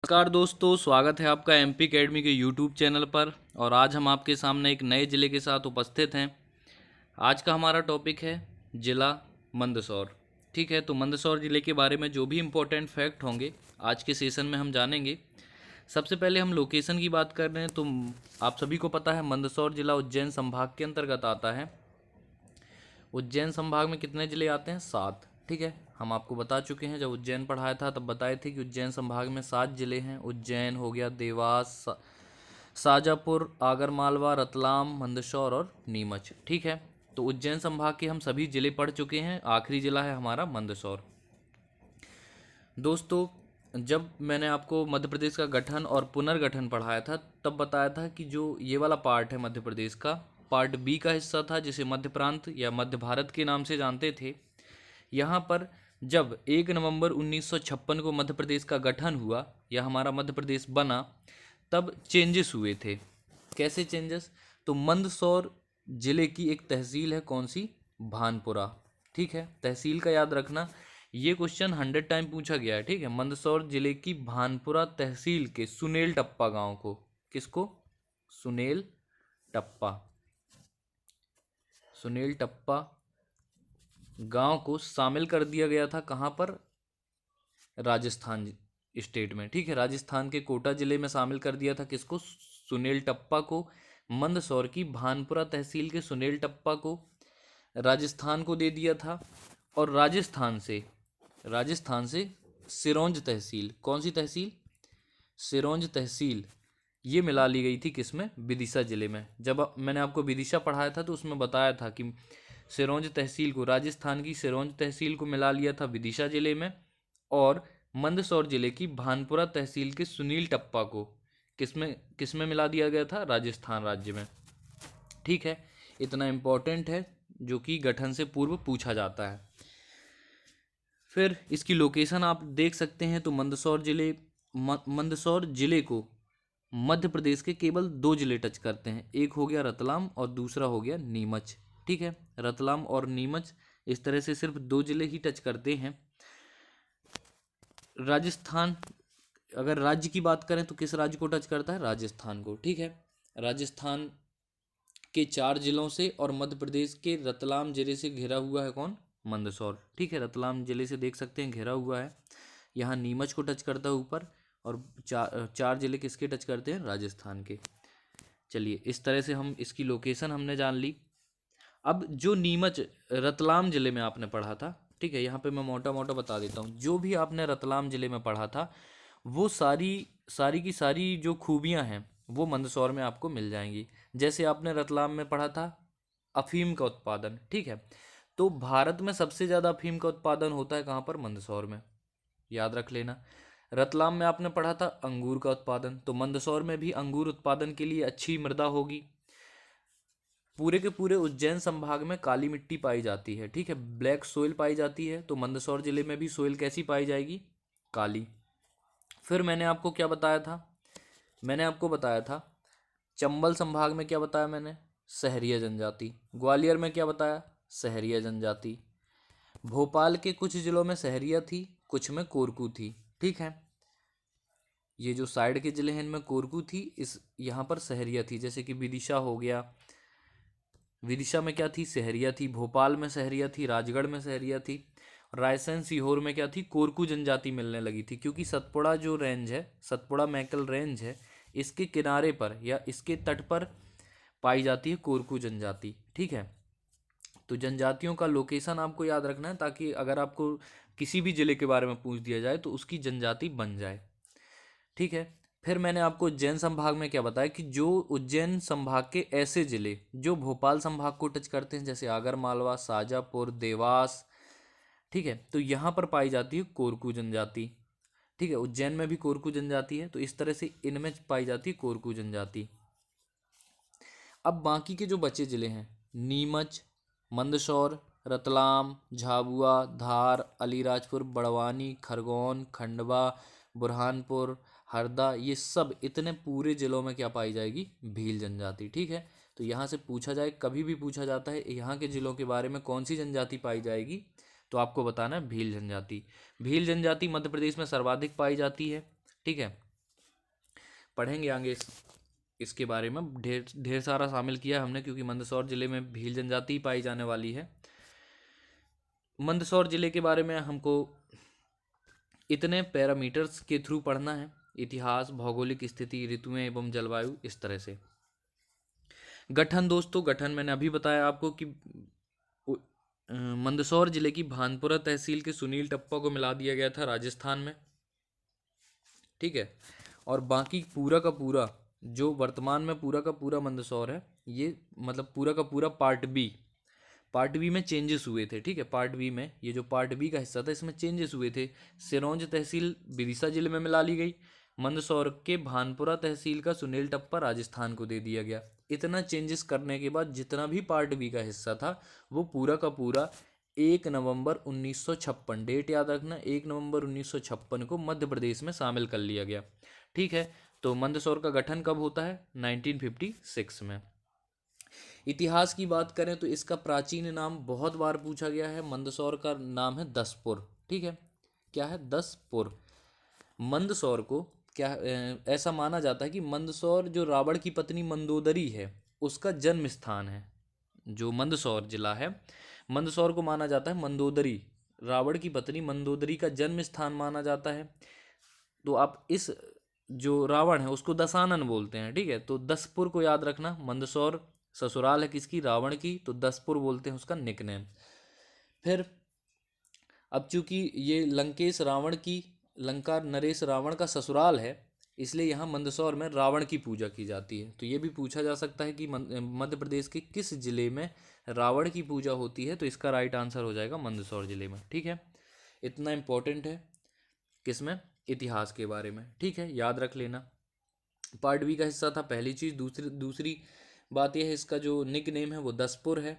नमस्कार दोस्तों, स्वागत है आपका एमपी अकेडमी के यूट्यूब चैनल पर। और आज हम आपके सामने एक नए ज़िले के साथ उपस्थित हैं। आज का हमारा टॉपिक है ज़िला मंदसौर। ठीक है, तो मंदसौर ज़िले के बारे में जो भी इम्पोर्टेंट फैक्ट होंगे आज के सेशन में हम जानेंगे। सबसे पहले हम लोकेशन की बात कर रहे हैं तो आप सभी को पता है मंदसौर ज़िला उज्जैन संभाग के अंतर्गत आता है। उज्जैन संभाग में कितने ज़िले आते हैं? 7। ठीक है, हम आपको बता चुके हैं, जब उज्जैन पढ़ाया था तब बताए थे कि उज्जैन संभाग में 7 ज़िले हैं। उज्जैन हो गया, देवास, शाजापुर, आगरमालवा, रतलाम, मंदसौर और नीमच। ठीक है, तो उज्जैन संभाग के हम सभी ज़िले पढ़ चुके हैं। आखिरी ज़िला है हमारा मंदसौर। दोस्तों, जब मैंने आपको मध्य प्रदेश का गठन और पुनर्गठन पढ़ाया था तब बताया था कि जो ये वाला पार्ट है मध्य प्रदेश का, पार्ट बी का हिस्सा था, जिसे मध्य प्रांत या मध्य भारत के नाम से जानते थे। यहाँ पर जब 1 नवंबर 1956 को मध्य प्रदेश का गठन हुआ या हमारा मध्य प्रदेश बना, तब चेंजेस हुए थे। कैसे चेंजेस? तो मंदसौर जिले की एक तहसील है, कौन सी? भानपुरा। ठीक है, तहसील का याद रखना, ये क्वेश्चन 100 टाइम पूछा गया है। ठीक है, मंदसौर जिले की भानपुरा तहसील के सुनेल टप्पा गांव को, किसको? सुनेल टप्पा। सुनेल टप्पा गांव को शामिल कर दिया गया था। कहाँ पर? राजस्थान स्टेट में। ठीक है, राजस्थान के कोटा जिले में शामिल कर दिया था। किसको? सुनेल टप्पा को। मंदसौर की भानपुरा तहसील के सुनेल टप्पा को राजस्थान को दे दिया था। और राजस्थान से सिरोंज तहसील, कौन सी तहसील? सिरोंज तहसील, ये मिला ली गई थी किसमें? विदिशा जिले में। जब मैंने आपको विदिशा पढ़ाया था तो उसमें बताया था कि सिरोंज तहसील को, राजस्थान की सिरोंज तहसील को मिला लिया था विदिशा जिले में, और मंदसौर जिले की भानपुरा तहसील के सुनील टप्पा को किसमें किसमें मिला दिया गया था? राजस्थान राज्य में। ठीक है, इतना इम्पोर्टेंट है जो कि गठन से पूर्व पूछा जाता है। फिर इसकी लोकेशन आप देख सकते हैं तो मंदसौर जिले को मध्य प्रदेश के केवल 2 जिले टच करते हैं। एक हो गया रतलाम और दूसरा हो गया नीमच। ठीक है, रतलाम और नीमच इस तरह से सिर्फ 2 जिले ही टच करते हैं। राजस्थान, अगर राज्य की बात करें तो किस राज्य को टच करता है? राजस्थान को। ठीक है, राजस्थान के 4 जिलों से और मध्य प्रदेश के रतलाम जिले से घिरा हुआ है कौन? मंदसौर। ठीक है, रतलाम जिले से देख सकते हैं घिरा हुआ है। यहाँ नीमच को टच करता है ऊपर, और चार जिले किसके टच करते हैं? राजस्थान के। चलिए, इस तरह से हम इसकी लोकेशन हमने जान ली। अब जो नीमच रतलाम जिले में आपने पढ़ा था, ठीक है, यहाँ पे मैं मोटा मोटा बता देता हूँ। जो भी आपने रतलाम जिले में पढ़ा था वो सारी सारी की सारी जो खूबियाँ हैं वो मंदसौर में आपको मिल जाएंगी। जैसे आपने रतलाम में पढ़ा था अफीम का उत्पादन। ठीक है, तो भारत में सबसे ज़्यादा अफीम का उत्पादन होता है कहाँ पर? मंदसौर में, याद रख लेना। रतलाम में आपने पढ़ा था अंगूर का उत्पादन, तो मंदसौर में भी अंगूर उत्पादन के लिए अच्छी मृदा होगी। पूरे के पूरे उज्जैन संभाग में काली मिट्टी पाई जाती है। ठीक है, ब्लैक सोइल पाई जाती है, तो मंदसौर जिले में भी सोइल कैसी पाई जाएगी? काली। फिर मैंने आपको क्या बताया था? मैंने आपको बताया था चंबल संभाग में क्या बताया मैंने? सहरिया जनजाति। ग्वालियर में क्या बताया? सहरिया जनजाति। भोपाल के कुछ जिलों में सहरिया थी, कुछ में कोरकू थी। ठीक है, ये जो साइड के जिले हैं इनमें कोरकू थी, इस यहाँ पर सहरिया थी। जैसे कि विदिशा हो गया, विदिशा में क्या थी? सहरिया थी। भोपाल में सहरिया थी, राजगढ़ में सहरिया थी। रायसेन सीहोर में क्या थी? कोरकू जनजाति मिलने लगी थी, क्योंकि सतपुड़ा जो रेंज है, सतपुड़ा मैकल रेंज है, इसके किनारे पर या इसके तट पर पाई जाती है कोरकू जनजाति। ठीक है, तो जनजातियों का लोकेशन आपको याद रखना है, ताकि अगर आपको किसी भी जिले के बारे में पूछ दिया जाए तो उसकी जनजाति बन जाए। ठीक है, फिर मैंने आपको उज्जैन संभाग में क्या बताया कि जो उज्जैन संभाग के ऐसे जिले जो भोपाल संभाग को टच करते हैं, जैसे आगर मालवा, शाजापुर, देवास। ठीक है, तो यहाँ पर पाई जाती है कोरकू जनजाति। ठीक है, उज्जैन में भी कोरकू जनजाति है, तो इस तरह से इनमें पाई जाती है कोरकू जनजाति। अब बाकी के जो बचे जिले हैं, नीमच, मंदसौर, रतलाम, झाबुआ, धार, अलीराजपुर, बड़वानी, खरगोन, खंडवा, बुरहानपुर, हरदा, ये सब इतने पूरे जिलों में क्या पाई जाएगी? भील जनजाति। ठीक है, तो यहाँ से पूछा जाए, कभी भी पूछा जाता है यहाँ के जिलों के बारे में कौन सी जनजाति पाई जाएगी, तो आपको बताना है भील जनजाति। भील जनजाति मध्य प्रदेश में सर्वाधिक पाई जाती है। ठीक है, पढ़ेंगे आगे इसके बारे में। ढेर ढेर सारा शामिल किया हमने, क्योंकि मंदसौर ज़िले में भील जनजाति पाई जाने वाली है। मंदसौर ज़िले के बारे में हमको इतने पैरामीटर्स के थ्रू पढ़ना है: इतिहास, भौगोलिक स्थिति, ऋतुएं एवं जलवायु, इस तरह से। गठन दोस्तों, गठन मैंने अभी बताया आपको कि मंदसौर जिले की भानपुरा तहसील के सुनील टप्पा को मिला दिया गया था राजस्थान में, ठीक है। और बाकी पूरा का पूरा जो वर्तमान में पूरा का पूरा मंदसौर है, ये मतलब पूरा का पूरा पार्ट बी में चेंजेस हुए थे, ठीक है। पार्ट बी में, ये जो पार्ट बी का हिस्सा था, इसमें चेंजेस हुए थे। सिरौंज तहसील विदिशा जिले में मिला ली गई। मंदसौर के भानपुरा तहसील का सुनील टप्पा राजस्थान को दे दिया गया। इतना चेंजेस करने के बाद जितना भी पार्ट बी का हिस्सा था, वो पूरा का पूरा 1 नवंबर 1956, डेट याद रखना, 1 नवंबर 1956 को मध्य प्रदेश में शामिल कर लिया गया, ठीक है। तो मंदसौर का गठन कब होता है? 1956 में। इतिहास की बात करें तो इसका प्राचीन नाम बहुत बार पूछा गया है। मंदसौर का नाम है दसपुर, ठीक है। क्या है? दसपुर। मंदसौर को क्या ऐसा माना जाता है कि मंदसौर जो रावण की पत्नी मंदोदरी है, उसका जन्म स्थान है। जो मंदसौर जिला है, मंदसौर को माना जाता है मंदोदरी, रावण की पत्नी मंदोदरी का जन्म स्थान माना जाता है। तो आप इस जो रावण है उसको दशानन बोलते हैं, ठीक है। तो दसपुर को याद रखना। मंदसौर ससुराल है किसकी? रावण की, तो दसपुर बोलते हैं उसका निकनेम। फिर अब चूंकि ये लंकेश रावण की, लंका नरेश रावण का ससुराल है, इसलिए यहाँ मंदसौर में रावण की पूजा की जाती है। तो ये भी पूछा जा सकता है कि मध्य प्रदेश के किस जिले में रावण की पूजा होती है, तो इसका राइट आंसर हो जाएगा मंदसौर जिले में, ठीक है। इतना इम्पोर्टेंट है किसमें? इतिहास के बारे में, ठीक है, याद रख लेना। पार्ट बी का हिस्सा था, पहली चीज़। दूसरी बात यह है, इसका जो निक नेम है वो दसपुर है,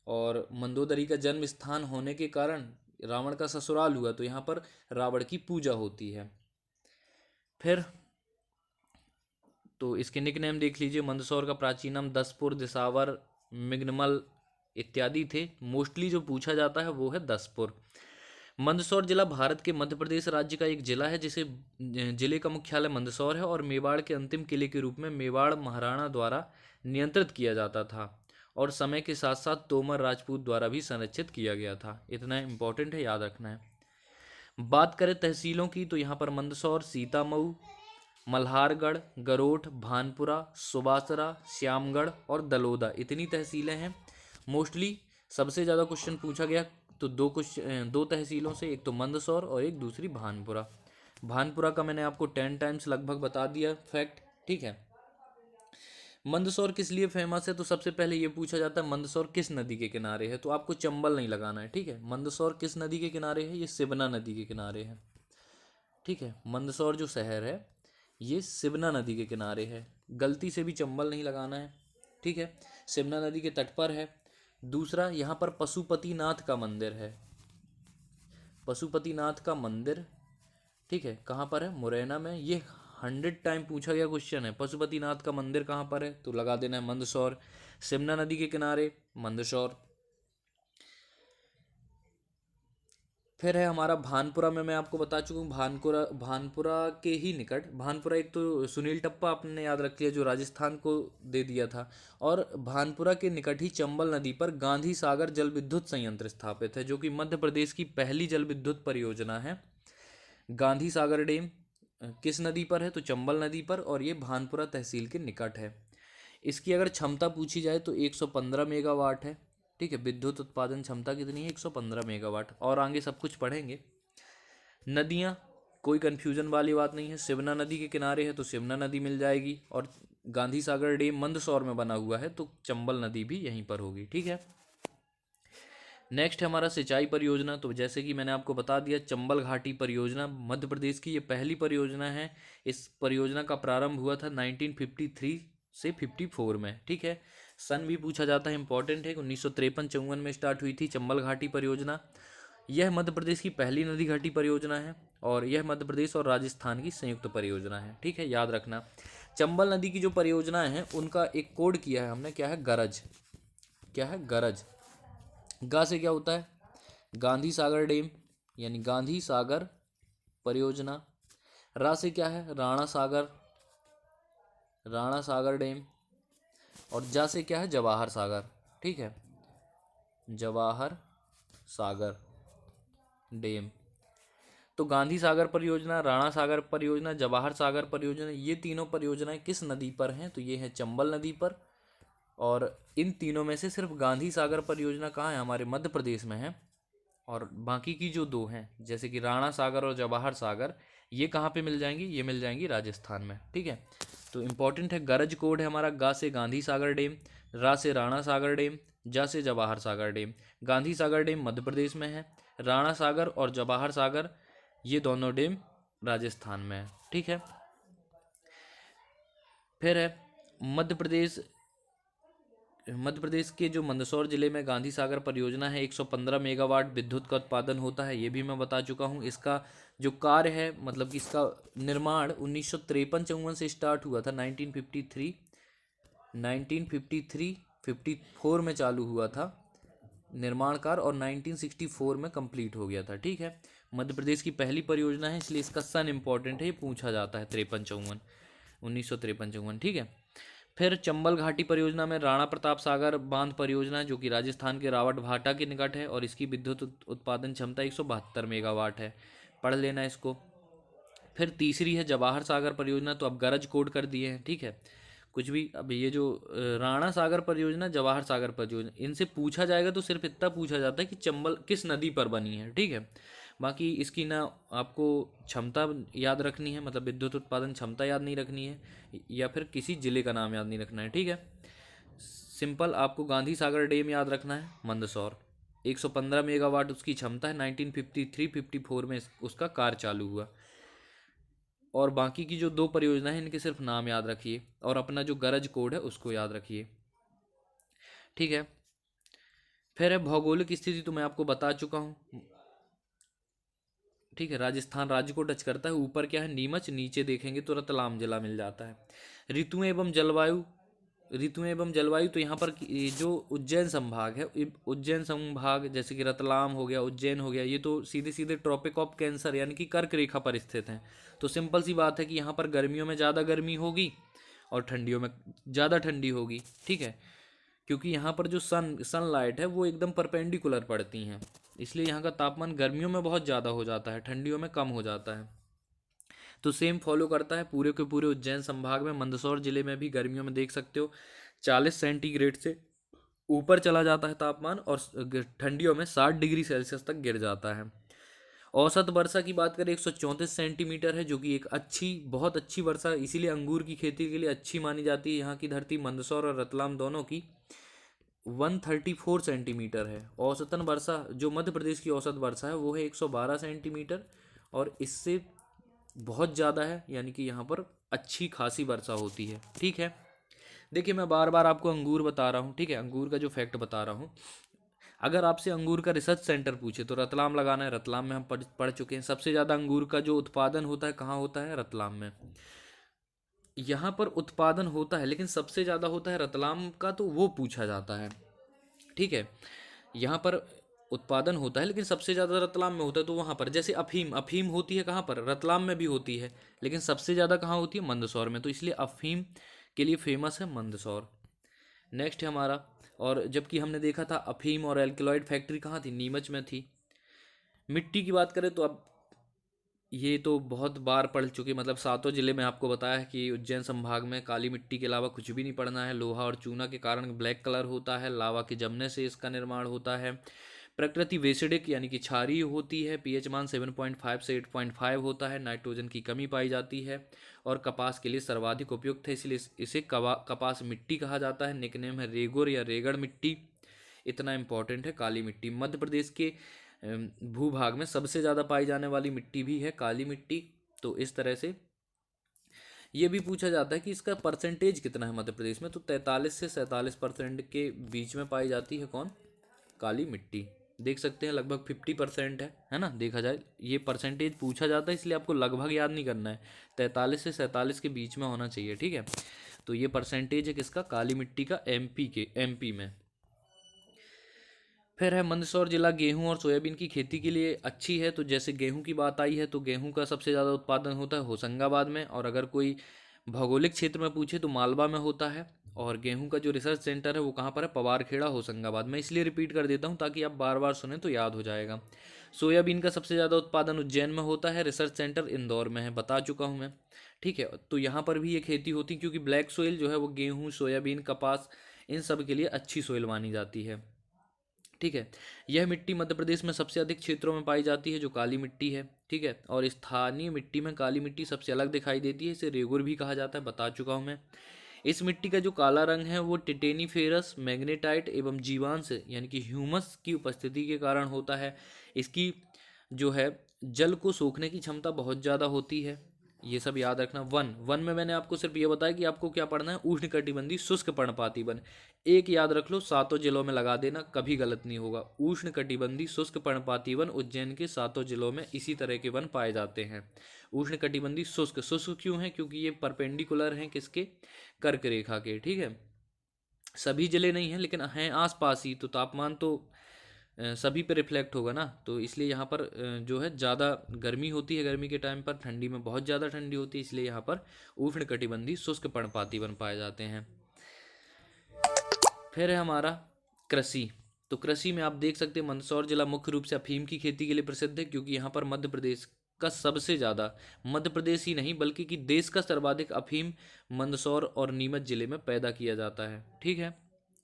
और मंदोदरी का जन्म स्थान होने के कारण रावण का ससुराल हुआ, तो यहाँ पर रावण की पूजा होती है। फिर तो इसके निक नेम देख लीजिए। मंदसौर का प्राचीन नाम दसपुर, दिसावर, मिगनमल इत्यादि थे। मोस्टली जो पूछा जाता है वो है दसपुर। मंदसौर जिला भारत के मध्य प्रदेश राज्य का एक जिला है, जिसे जिले का मुख्यालय मंदसौर है और मेवाड़ के अंतिम किले के रूप में मेवाड़ महाराणा द्वारा नियंत्रित किया जाता था, और समय के साथ साथ तोमर राजपूत द्वारा भी संरक्षित किया गया था। इतना इम्पोर्टेंट है, याद रखना है। बात करें तहसीलों की, तो यहाँ पर मंदसौर, सीतामऊ, मल्हारगढ़, गरोठ, भानपुरा, सुबासरा, श्यामगढ़ और दलोदा, इतनी तहसीलें हैं। मोस्टली सबसे ज़्यादा क्वेश्चन पूछा गया तो दो तहसीलों से, एक तो मंदसौर और एक दूसरी भानपुरा। भानपुरा का मैंने आपको 10 टाइम्स लगभग बता दिया फैक्ट, ठीक है। मंदसौर किस लिए फेमस है? तो सबसे पहले ये पूछा जाता है मंदसौर किस नदी के किनारे है, तो आपको चंबल नहीं लगाना है, ठीक है। मंदसौर किस नदी के किनारे है? ये सिवना नदी के किनारे है, ठीक है। मंदसौर जो शहर है ये सिवना नदी के किनारे है, गलती से भी चंबल नहीं लगाना है, ठीक है। सिवना नदी के तट पर है। दूसरा, यहाँ पर पशुपतिनाथ का मंदिर है। पशुपतिनाथ का मंदिर, ठीक है, कहाँ पर है? मुरैना में। ये 100 टाइम पूछा गया क्वेश्चन है। पशुपतिनाथ का मंदिर कहाँ पर है? तो लगा देना है मंदसौर। सिमना नदी के किनारे, मंदसौर। फिर है हमारा भानपुरा में, मैं आपको बता चुका हूँ। भानपुरा के ही निकट, भानपुरा एक तो सुनील टप्पा आपने याद रख लिया जो राजस्थान को दे दिया था, और भानपुरा के निकट ही चंबल नदी पर गांधी सागर जल विद्युत संयंत्र स्थापित है, जो कि मध्य प्रदेश की पहली जल विद्युत परियोजना है। गांधी सागर डैम किस नदी पर है? तो चंबल नदी पर, और ये भानपुरा तहसील के निकट है। इसकी अगर क्षमता पूछी जाए तो 115 मेगावाट है, ठीक है। विद्युत उत्पादन क्षमता कितनी है? 115 मेगावाट। और आगे सब कुछ पढ़ेंगे। नदियाँ, कोई कन्फ्यूजन वाली बात नहीं है। सिवना नदी के किनारे है तो सिवना नदी मिल जाएगी, और गांधी सागर डैम मंदसौर में बना हुआ है तो चंबल नदी भी यहीं पर होगी, ठीक है। नेक्स्ट है हमारा सिंचाई परियोजना। तो जैसे कि मैंने आपको बता दिया, चंबल घाटी परियोजना मध्य प्रदेश की ये पहली परियोजना है। इस परियोजना का प्रारंभ हुआ था 1953 से 54 में, ठीक है। सन भी पूछा जाता है, इंपॉर्टेंट है। 1953-54 में स्टार्ट हुई थी चंबल घाटी परियोजना। यह मध्य प्रदेश की पहली नदी घाटी परियोजना है, और यह मध्य प्रदेश और राजस्थान की संयुक्त परियोजना है, ठीक है, याद रखना। चंबल नदी की जो परियोजनाएं हैं उनका एक कोड किया है हमने, क्या है? गरज। क्या है? गरज। गा से क्या होता है? गांधी सागर डैम, यानी गांधी सागर परियोजना। रा से क्या है? राणा सागर राणा सागर डैम, और जा से क्या है, जवाहर सागर, ठीक है, जवाहर सागर डैम। तो गांधी सागर परियोजना, राणा सागर परियोजना, जवाहर सागर परियोजना, ये तीनों परियोजनाएं किस नदी पर हैं, तो ये है चंबल नदी पर। और इन तीनों में से सिर्फ गांधी सागर परियोजना कहाँ है, हमारे मध्य प्रदेश में है। और बाकी की जो दो हैं, जैसे कि राणा सागर और जवाहर सागर, ये कहाँ पे मिल जाएंगी, ये मिल जाएंगी राजस्थान में, ठीक है। तो इम्पोर्टेंट है, गरज कोड है हमारा, गा से गांधी सागर डैम, रा से राणा सागर डैम, जा से जवाहर सागर डैम। गांधी सागर डैम मध्य प्रदेश में है, राणा सागर और जवाहर सागर ये दोनों डैम राजस्थान में है, ठीक है। फिर है मध्य प्रदेश के जो मंदसौर जिले में गांधी सागर परियोजना है, 115 मेगावाट विद्युत का उत्पादन होता है, ये भी मैं बता चुका हूँ। इसका जो कार्य है, मतलब कि इसका निर्माण 1953-54 से स्टार्ट हुआ था, 1954 में चालू हुआ था निर्माण कार्य, और 1964 में कंप्लीट हो गया था, ठीक है। मध्य प्रदेश की पहली परियोजना है, इसलिए इसका सन इंपॉर्टेंट है, ये पूछा जाता है 53-54, 1953-54, ठीक है। फिर चंबल घाटी परियोजना में राणा प्रताप सागर बांध परियोजना है, जो कि राजस्थान के रावट भाटा के निकट है, और इसकी विद्युत उत्पादन क्षमता 172 मेगावाट है, पढ़ लेना इसको। फिर तीसरी है जवाहर सागर परियोजना, तो अब गरज कोड कर दिए हैं, ठीक है। कुछ भी, अब ये जो राणा सागर परियोजना, जवाहर सागर परियोजना, इनसे पूछा जाएगा तो सिर्फ इतना पूछा जाता है कि चंबल किस नदी पर बनी है, ठीक है। बाकी इसकी ना आपको क्षमता याद रखनी है, मतलब विद्युत उत्पादन क्षमता याद नहीं रखनी है, या फिर किसी जिले का नाम याद नहीं रखना है, ठीक है। सिंपल, आपको गांधी सागर डैम याद रखना है, मंदसौर, 115 मेगावाट उसकी क्षमता है, 1953-54 में उसका कार्य चालू हुआ। और बाकी की जो दो परियोजना है, इनके सिर्फ नाम याद रखिए, और अपना जो गरज कोड है उसको याद रखिए, ठीक है। फिर है भौगोलिक स्थिति, तो मैं आपको बता चुका हूँ, ठीक है। राजस्थान राज्य को टच करता है, ऊपर क्या है, नीमच, नीचे देखेंगे तो रतलाम जिला मिल जाता है। ऋतुएं एवं जलवायु, तो यहाँ पर जो उज्जैन संभाग है, उज्जैन संभाग जैसे कि रतलाम हो गया, उज्जैन हो गया, ये तो सीधे सीधे ट्रॉपिक ऑफ कैंसर यानी कि कर्क रेखा पर स्थित हैं। तो सिंपल सी बात है कि यहाँ पर गर्मियों में ज़्यादा गर्मी होगी और ठंडियों में ज़्यादा ठंडी होगी, ठीक है। क्योंकि यहाँ पर जो सनलाइट है वो एकदम परपेंडिकुलर पड़ती हैं, इसलिए यहाँ का तापमान गर्मियों में बहुत ज़्यादा हो जाता है, ठंडियों में कम हो जाता है। तो सेम फॉलो करता है पूरे के पूरे उज्जैन संभाग में। मंदसौर जिले में भी गर्मियों में देख सकते हो 40 सेंटीग्रेड से ऊपर चला जाता है तापमान, और ठंडियों में 60 डिग्री सेल्सियस तक गिर जाता है। औसत वर्षा की बात करें 134 सेंटीमीटर है, जो कि एक बहुत अच्छी वर्षा, इसीलिए अंगूर की खेती के लिए अच्छी मानी जाती है। यहाँ की धरती मंदसौर और रतलाम दोनों की 134 सेंटीमीटर है। औसतन वर्षा जो मध्य प्रदेश की औसत वर्षा है वो है 112 सेंटीमीटर, और इससे बहुत ज़्यादा है, यानी कि यहाँ पर अच्छी खासी वर्षा होती है, ठीक है। देखिए, मैं बार बार आपको अंगूर बता रहा हूँ, ठीक है, अंगूर का जो फैक्ट बता रहा हूँ। अगर आपसे अंगूर का रिसर्च सेंटर पूछे तो रतलाम लगाना है, रतलाम में हम पढ़ चुके हैं। सबसे ज़्यादा अंगूर का जो उत्पादन होता है कहाँ होता है, रतलाम में। यहाँ पर उत्पादन होता है लेकिन सबसे ज़्यादा होता है रतलाम का, तो वो पूछा जाता है, ठीक है। यहाँ पर उत्पादन होता है लेकिन सबसे ज़्यादा रतलाम में होता है, तो वहाँ पर जैसे अफीम अफीम होती है कहाँ पर, रतलाम में भी होती है, लेकिन सबसे ज़्यादा कहाँ होती है, मंदसौर में, तो इसलिए अफीम के लिए फेमस है मंदसौर। नेक्स्ट है हमारा, और जबकि हमने देखा था अफीम और एल्कलॉइड फैक्ट्री कहाँ थी, नीमच में थी। मिट्टी की बात करें तो अब ये तो बहुत बार पढ़ चुके, मतलब सातों जिले में आपको बताया है कि उज्जैन संभाग में काली मिट्टी के अलावा कुछ भी नहीं पढ़ना है। लोहा और चूना के कारण ब्लैक कलर होता है, लावा के जमने से इसका निर्माण होता है। प्रकृति वेसिडिक यानी कि क्षारीय होती है, पीएच मान 7.5 से 8.5 होता है, नाइट्रोजन की कमी पाई जाती है, और कपास के लिए सर्वाधिक उपयुक्त है, इसलिए इसे कपास मिट्टी कहा जाता है। निकनेम है रेगुर या रेगड़ मिट्टी। इतना इंपॉर्टेंट है काली मिट्टी। मध्य प्रदेश के भूभाग में सबसे ज़्यादा पाई जाने वाली मिट्टी भी है काली मिट्टी। तो इस तरह से ये भी पूछा जाता है कि इसका परसेंटेज कितना है मध्य प्रदेश में, तो 43 से 47% के बीच में पाई जाती है कौन, काली मिट्टी। देख सकते हैं लगभग 50% है ना, देखा जाए ये परसेंटेज पूछा जाता है, इसलिए आपको लगभग याद नहीं करना है, 43 से 47 के बीच में होना चाहिए, ठीक है। तो ये परसेंटेज है किसका, काली मिट्टी का, एमपी में। फिर है मंदसौर जिला गेहूं और सोयाबीन की खेती के लिए अच्छी है। तो जैसे गेहूं की बात आई है तो गेहूं का सबसे ज़्यादा उत्पादन होता है होशंगाबाद में, और अगर कोई भौगोलिक क्षेत्र में पूछे तो मालवा में होता है। और गेहूं का जो रिसर्च सेंटर है वो कहाँ पर है? पवारखेड़ा, होशंगाबाद। मैं इसलिए रिपीट कर देता हूँ ताकि आप बार बार सुने तो याद हो जाएगा। सोयाबीन का सबसे ज़्यादा उत्पादन उज्जैन में होता है, रिसर्च सेंटर इंदौर में है, बता चुका हूँ मैं। ठीक है, तो यहाँ पर भी ये खेती होती है क्योंकि ब्लैक सोइल जो है वो गेहूँ, सोयाबीन, कपास इन सब के लिए अच्छी सोइल मानी जाती है। ठीक है, यह मिट्टी मध्य प्रदेश में सबसे अधिक क्षेत्रों में पाई जाती है जो काली मिट्टी है। ठीक है, और स्थानीय मिट्टी में काली मिट्टी सबसे अलग दिखाई देती है, इसे रेगुर भी कहा जाता है, बता चुका हूँ मैं। इस मिट्टी का जो काला रंग है वो टिटेनीफेरस, मैग्नेटाइट एवं जीवांश यानी कि ह्यूमस की उपस्थिति के कारण होता है। इसकी जो है जल को सोखने की क्षमता बहुत ज़्यादा होती है। ये सब याद रखना। वन वन में मैंने आपको सिर्फ ये बताया कि आपको क्या पढ़ना है, उष्णकटिबंधीय शुष्क पर्णपाती वन। एक याद रख लो, सातों जिलों में लगा देना, कभी गलत नहीं होगा। उष्णकटिबंधीय शुष्क पर्णपाती वन उज्जैन के सातों जिलों में इसी तरह के वन पाए जाते हैं। उष्णकटिबंधीय शुष्क, शुष्क क्यों है? क्योंकि ये परपेंडिकुलर हैं किसके? कर्क रेखा के। ठीक है, सभी जिले नहीं हैं लेकिन हैं आसपास ही, तो तापमान तो सभी पे रिफ्लेक्ट होगा ना, तो इसलिए यहाँ पर जो है ज़्यादा गर्मी होती है गर्मी के टाइम पर, ठंडी में बहुत ज़्यादा ठंडी होती है, इसलिए यहाँ पर उष्णकटिबंधीय शुष्क पर्णपाती वन पाए जाते हैं। फिर है हमारा कृषि। तो कृषि में आप देख सकते हैं मंदसौर जिला मुख्य रूप से अफीम की खेती के लिए प्रसिद्ध है, क्योंकि यहाँ पर मध्य प्रदेश का सबसे ज़्यादा, मध्य प्रदेश ही नहीं बल्कि कि देश का सर्वाधिक अफीम मंदसौर और नीमच जिले में पैदा किया जाता है। ठीक है,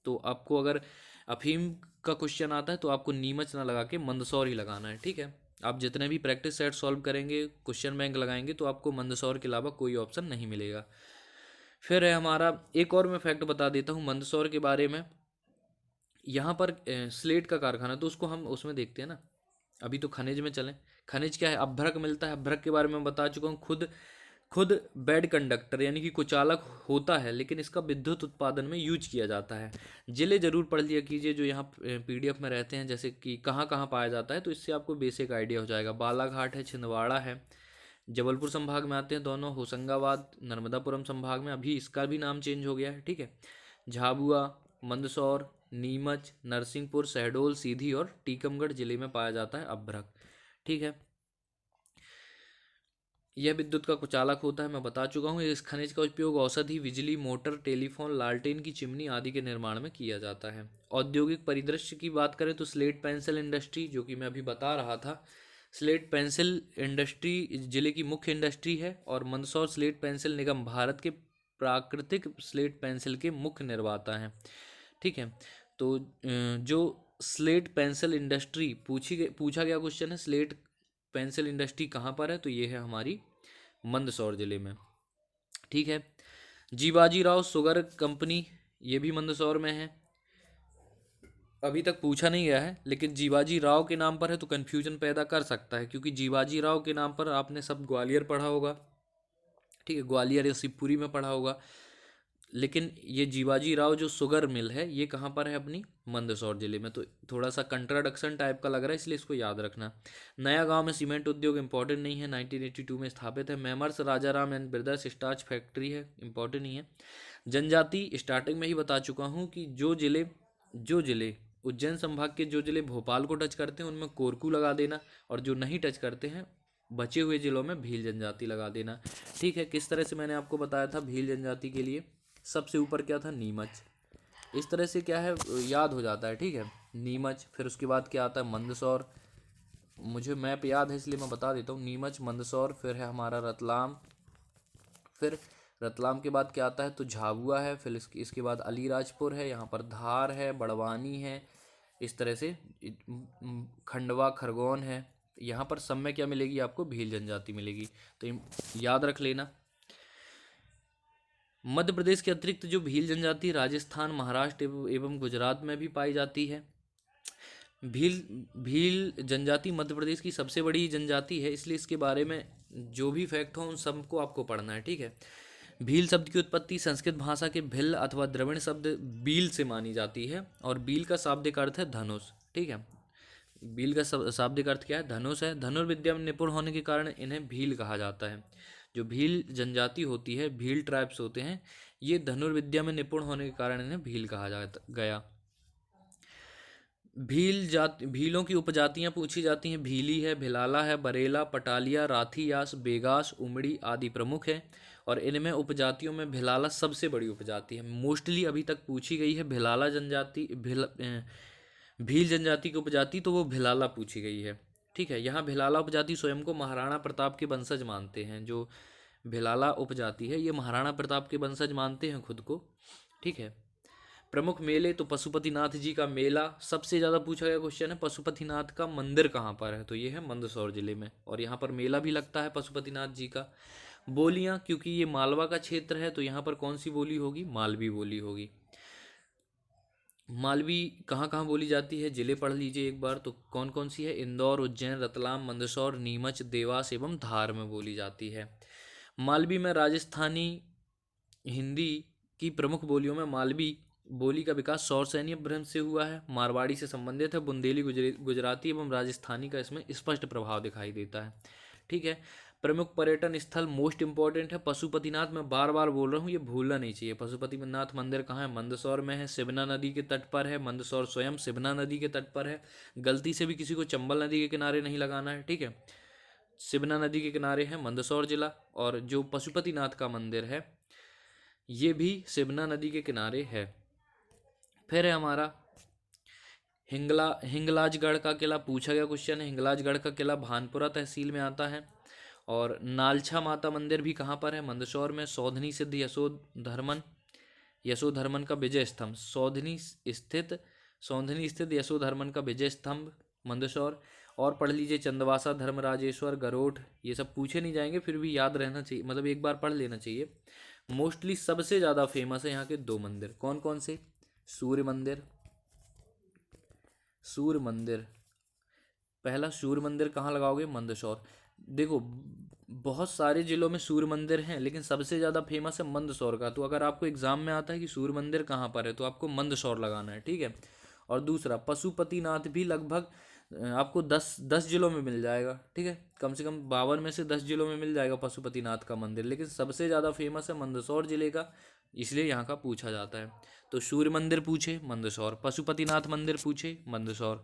तो आपको अगर अफीम का क्वेश्चन आता है तो आपको नीमच ना लगा के मंदसौर ही लगाना है। ठीक है, आप जितने भी प्रैक्टिस सेट सॉल्व करेंगे, क्वेश्चन बैंक लगाएंगे, तो आपको मंदसौर के अलावा कोई ऑप्शन नहीं मिलेगा। फिर है हमारा, एक और मैं फैक्ट बता देता हूँ मंदसौर के बारे में। यहाँ पर स्लेट का कारखाना, तो उसको हम उसमें देखते हैं ना। अभी तो खनिज में चलें। खनिज क्या है? अभ्रक मिलता है, अभ्रक के बारे में बता चुका हूँ। खुद खुद बेड कंडक्टर यानी कि कुचालक होता है, लेकिन इसका विद्युत उत्पादन में यूज किया जाता है। जिले जरूर पढ़ लिया कीजिए जो यहाँ पीडीएफ में रहते हैं, जैसे कि कहाँ कहाँ पाया जाता है, तो इससे आपको बेसिक आइडिया हो जाएगा। बालाघाट है, छिंदवाड़ा है, जबलपुर संभाग में आते हैं दोनों, होशंगाबाद नर्मदापुरम संभाग में, अभी इसका भी नाम चेंज हो गया है। ठीक है, झाबुआ, मंदसौर, नीमच, नरसिंहपुर, शहडोल, सीधी और टीकमगढ़ जिले में पाया जाता है अभ्रक। ठीक है, यह विद्युत का कुचालक होता है, मैं बता चुका हूँ। इस खनिज का उपयोग औषधि, बिजली, मोटर, टेलीफोन, लालटेन की चिमनी आदि के निर्माण में किया जाता है। औद्योगिक परिदृश्य की बात करें तो स्लेट पेंसिल इंडस्ट्री, जो कि मैं अभी बता रहा था, स्लेट पेंसिल इंडस्ट्री जिले की मुख्य इंडस्ट्री है। और मंदसौर स्लेट पेंसिल निगम भारत के प्राकृतिक स्लेट पेंसिल के मुख्य निर्माता हैं। ठीक है, तो जो स्लेट पेंसिल इंडस्ट्री पूछा गया क्वेश्चन है, स्लेट पेंसिल इंडस्ट्री कहाँ पर है, तो ये है हमारी मंदसौर जिले में। ठीक है, जीवाजी राव शुगर कंपनी, ये भी मंदसौर में है। अभी तक पूछा नहीं गया है, लेकिन जीवाजी राव के नाम पर है तो कन्फ्यूजन पैदा कर सकता है, क्योंकि जीवाजी राव के नाम पर आपने सब ग्वालियर पढ़ा होगा। ठीक है, ग्वालियर या शिवपुरी में पढ़ा होगा, लेकिन ये जीवाजी राव जो शुगर मिल है ये कहाँ पर है? अपनी मंदसौर जिले में। तो थोड़ा सा कंट्राडक्शन टाइप का लग रहा है, इसलिए इसको याद रखना। नया गांव में सीमेंट उद्योग इंपॉर्टेंट नहीं है, 1982 में स्थापित है। Messrs Rajaram and Brothers starch factory है, इंपॉर्टेंट नहीं है। जनजाति स्टार्टिंग में ही बता चुका हूँ कि जो जिले उज्जैन संभाग के जो जिले भोपाल को टच करते हैं उनमें कोरकू लगा देना, और जो नहीं टच करते हैं बचे हुए जिलों में भील जनजाति लगा देना। ठीक है, किस तरह से मैंने आपको बताया था भील जनजाति के लिए सबसे ऊपर क्या था? नीमच। इस तरह से क्या है, याद हो जाता है। ठीक है, नीमच, फिर उसके बाद क्या आता है? मंदसौर। मुझे मैप याद है इसलिए मैं बता देता हूँ, नीमच, मंदसौर, फिर है हमारा रतलाम, फिर रतलाम के बाद क्या आता है? तो झाबुआ है, फिर इसके बाद अलीराजपुर है, यहाँ पर धार है, बड़वानी है, इस तरह से खंडवा, खरगोन है। यहाँ पर सब में क्या मिलेगी आपको? भील जनजाति मिलेगी, तो याद रख लेना। मध्य प्रदेश के अतिरिक्त जो भील जनजाति राजस्थान, महाराष्ट्र एवं गुजरात में भी पाई जाती है। भील भील जनजाति मध्य प्रदेश की सबसे बड़ी जनजाति है, इसलिए इसके बारे में जो भी फैक्ट हो उन सबको आपको पढ़ना है। ठीक है, भील शब्द की उत्पत्ति संस्कृत भाषा के भिल अथवा द्रविड़ शब्द बील से मानी जाती है, और बील का शाब्दिक अर्थ है धनुष। ठीक है, भील का शाब्दिक अर्थ क्या है? धनुष है। धनुर्विद्या में निपुण होने के कारण इन्हें भील कहा जाता है। जो भील जनजाति होती है, भील ट्राइब्स होते हैं, ये धनुर्विद्या में निपुण होने के कारण इन्हें भील कहा जाता गया। भीलों की उपजातियां पूछी जाती हैं, भीली है, भिलाला है, बरेला, पटालिया, राथी यास, बेगास, उमड़ी आदि प्रमुख है। और इनमें उपजातियों में भिलाला सबसे बड़ी उपजाति है। मोस्टली अभी तक पूछी गई है भिलाला जनजाति, भील जनजाति की उपजाति, तो वो भिलाला पूछी गई है। ठीक है, यहाँ भिलाला उपजाति स्वयं को महाराणा प्रताप के वंशज मानते हैं। जो भिलाला उपजाति है ये महाराणा प्रताप के वंशज मानते हैं खुद को। ठीक है, प्रमुख मेले तो पशुपतिनाथ जी का मेला सबसे ज़्यादा पूछा गया क्वेश्चन है। पशुपतिनाथ का मंदिर कहाँ पर है, तो ये है मंदसौर जिले में, और यहाँ पर मेला भी लगता है पशुपतिनाथ जी का। बोलियाँ, क्योंकि ये मालवा का क्षेत्र है तो यहाँ पर कौन सी बोली होगी, मालवी बोली होगी। मालवी कहाँ कहाँ बोली जाती है, जिले पढ़ लीजिए एक बार, तो कौन कौन सी है, इंदौर, उज्जैन, रतलाम, मंदसौर, नीमच, देवास एवं धार में बोली जाती है। मालवी में राजस्थानी हिंदी की प्रमुख बोलियों में मालवी बोली का विकास सौरसैनी अपभ्रंश से हुआ है, मारवाड़ी से संबंधित है, बुंदेली, गुजराती एवं राजस्थानी का इसमें स्पष्ट प्रभाव दिखाई देता है। ठीक है, प्रमुख पर्यटन स्थल मोस्ट इंपॉर्टेंट है पशुपतिनाथ, मैं बार बार बोल रहा हूँ, ये भूलना नहीं चाहिए। पशुपतिनाथ मंदिर कहाँ है, मंदसौर में है, सिबना नदी के तट पर है। मंदसौर स्वयं सिबना नदी के तट पर है, गलती से भी किसी को चंबल नदी के किनारे नहीं लगाना है। ठीक है, सिबना नदी के किनारे है मंदसौर जिला, और जो पशुपतिनाथ का मंदिर है ये भी सिबना नदी के किनारे है। फिर है हमारा हिंगलाजगढ़ का किला, पूछा गया क्वेश्चन है। हिंगलाजगढ़ का किला भानपुरा तहसील में आता है। और नालछा माता मंदिर भी कहाँ पर है, मंदसौर में। सौधनी सिद्ध यशोधर्मन का विजय स्तंभ, सौधनी स्थित यशोधर्मन का विजय स्तंभ, मंदसौर। और पढ़ लीजिए चंदवासा, धर्मराजेश्वर, गरोठ, ये सब पूछे नहीं जाएंगे, फिर भी याद रहना चाहिए, मतलब एक बार पढ़ लेना चाहिए। मोस्टली सबसे ज़्यादा फेमस है यहाँ के दो मंदिर, कौन कौन से, सूर्य मंदिर। पहला सूर्य मंदिर कहाँ लगाओगे, मंदसौर। देखो बहुत सारे जिलों में सूर्य मंदिर हैं, लेकिन सबसे ज़्यादा फेमस है मंदसौर का। तो अगर आपको एग्जाम में आता है कि सूर्य मंदिर कहाँ पर है तो आपको मंदसौर लगाना है। ठीक है, और दूसरा पशुपतिनाथ भी लगभग आपको 10 जिलों में मिल जाएगा। ठीक है, कम से कम 52 में से 10 जिलों में मिल जाएगा पशुपतिनाथ का मंदिर, लेकिन सबसे ज़्यादा फेमस है मंदसौर जिले का, इसलिए यहाँ का पूछा जाता है। तो सूर्य मंदिर पूछे, मंदसौर। पशुपतिनाथ मंदिर पूछे, मंदसौर।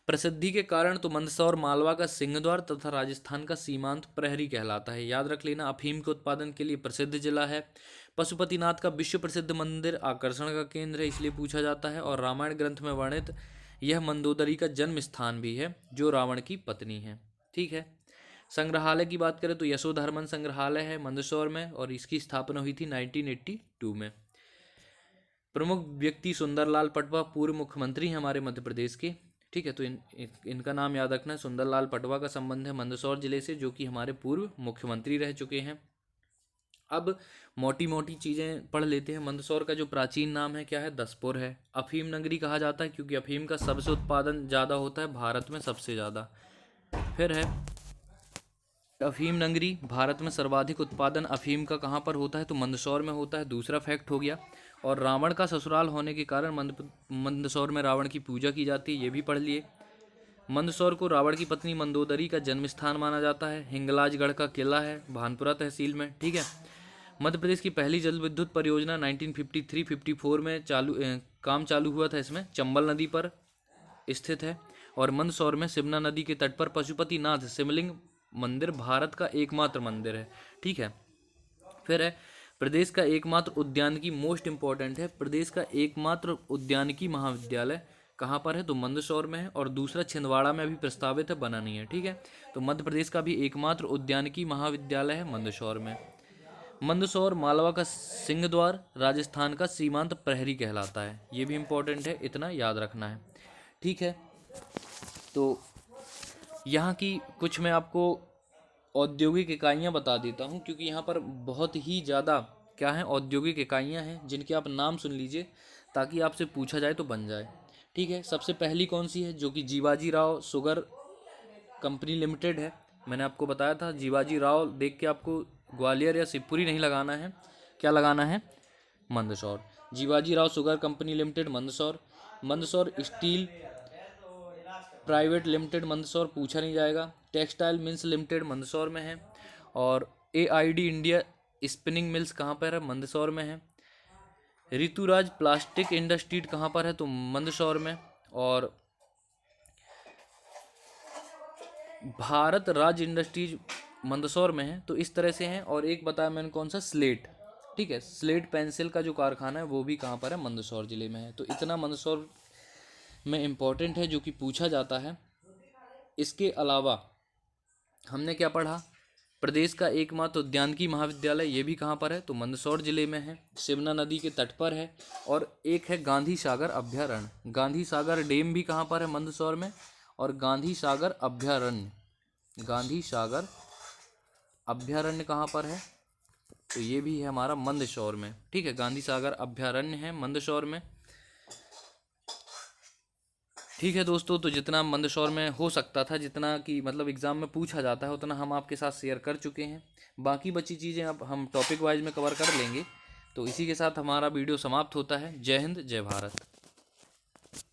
प्रसिद्धि के कारण तो मंदसौर मालवा का सिंहद्वार तथा राजस्थान का सीमांत प्रहरी कहलाता है। याद रख लेना, अफीम के उत्पादन के लिए प्रसिद्ध जिला है। पशुपतिनाथ का विश्व प्रसिद्ध मंदिर आकर्षण का केंद्र है, इसलिए पूछा जाता है। और रामायण ग्रंथ में वर्णित यह मंदोदरी का जन्म स्थान भी है, जो रावण की पत्नी है। ठीक है, संग्रहालय की बात करें तो यशोधर्मन संग्रहालय है मंदसौर में, और इसकी स्थापना हुई थी 1982 में। प्रमुख व्यक्ति सुंदरलाल पटवा, पूर्व मुख्यमंत्री हैं हमारे मध्य प्रदेश के। ठीक है, तो इनका नाम याद रखना है। सुंदरलाल पटवा का संबंध है मंदसौर जिले से, जो कि हमारे पूर्व मुख्यमंत्री रह चुके हैं। अब मोटी मोटी चीज़ें पढ़ लेते हैं। मंदसौर का जो प्राचीन नाम है क्या है, दसपुर है। अफीम नगरी कहा जाता है क्योंकि अफीम का सबसे उत्पादन ज़्यादा होता है, भारत में सबसे ज़्यादा। फिर है अफीम नगरी, भारत में सर्वाधिक उत्पादन अफीम का कहाँ पर होता है, तो मंदसौर में होता है। दूसरा फैक्ट हो गया। और रावण का ससुराल होने के कारण मंदसौर में रावण की पूजा की जाती है, ये भी पढ़ लिए। मंदसौर को रावण की पत्नी मंदोदरी का जन्म स्थान माना जाता है। हिंगलाजगढ़ का किला है भानपुरा तहसील में। ठीक है, मध्य प्रदेश की पहली जल विद्युत परियोजना 1953-54 में काम चालू हुआ था, इसमें चंबल नदी पर स्थित है। और मंदसौर में सिमना नदी के तट पर पशुपतिनाथ शिवलिंग मंदिर भारत का एकमात्र मंदिर है। ठीक है, फिर है प्रदेश का एकमात्र उद्यानिकी, मोस्ट इंपॉर्टेंट है, प्रदेश का एकमात्र उद्यानिकी महाविद्यालय कहाँ पर है, तो मंदसौर में है। और दूसरा छिंदवाड़ा में अभी प्रस्तावित है, बना नहीं है। ठीक है, तो मध्य प्रदेश का भी एकमात्र उद्यानिकी महाविद्यालय है मंदसौर में। मंदसौर मालवा का सिंहद्वार, राजस्थान का सीमांत प्रहरी कहलाता है, ये भी इंपॉर्टेंट है, इतना याद रखना है। ठीक है, तो यहाँ की कुछ मैं आपको औद्योगिक इकाइयाँ बता देता हूँ, क्योंकि यहाँ पर बहुत ही ज़्यादा क्या है, औद्योगिक इकाइयाँ हैं, जिनके आप नाम सुन लीजिए ताकि आपसे पूछा जाए तो बन जाए। ठीक है, सबसे पहली कौन सी है, जो कि Jiwaji Rao sugar company limited है। मैंने आपको बताया था, जीवाजी राव देख के आपको ग्वालियर या शिवपुरी नहीं लगाना है, क्या लगाना है, Mandsaur. Jiwaji Rao sugar company limited, Mandsaur. Mandsaur steel private limited, Mandsaur, पूछा नहीं जाएगा। टेक्सटाइल मिल्स लिमिटेड मंदसौर में है। और AID इंडिया स्पिनिंग मिल्स कहाँ पर है, मंदसौर में है। ऋतुराज प्लास्टिक इंडस्ट्री कहाँ पर है, तो मंदसौर में। और भारत राज इंडस्ट्रीज मंदसौर में है। तो इस तरह से हैं। और एक बताया मैंने कौन सा, स्लेट, ठीक है, स्लेट पेंसिल का जो कारखाना है वो भी कहाँ पर है, मंदसौर ज़िले में है। तो इतना मंदसौर में इम्पोर्टेंट है जो कि पूछा जाता है। इसके अलावा हमने क्या पढ़ा, प्रदेश का एकमात्र उद्यानिकी महाविद्यालय ये भी कहाँ पर है, तो मंदसौर जिले में है, शिवना नदी के तट पर है। और एक है गांधी सागर अभ्यारण्य, गांधी सागर डैम भी कहाँ पर है, मंदसौर में। और गांधी सागर अभ्यारण्य, गांधी सागर अभ्यारण्य कहाँ पर है, तो ये भी है हमारा मंदसौर में, ठीक है। गांधी सागर अभ्यारण्य है मंदसौर में, ठीक है दोस्तों। तो जितना मंदसौर में हो सकता था, जितना कि मतलब एग्ज़ाम में पूछा जाता है, उतना हम आपके साथ शेयर कर चुके हैं। बाकी बची चीज़ें अब हम टॉपिक वाइज में कवर कर लेंगे। तो इसी के साथ हमारा वीडियो समाप्त होता है। जय हिंद, जय भारत।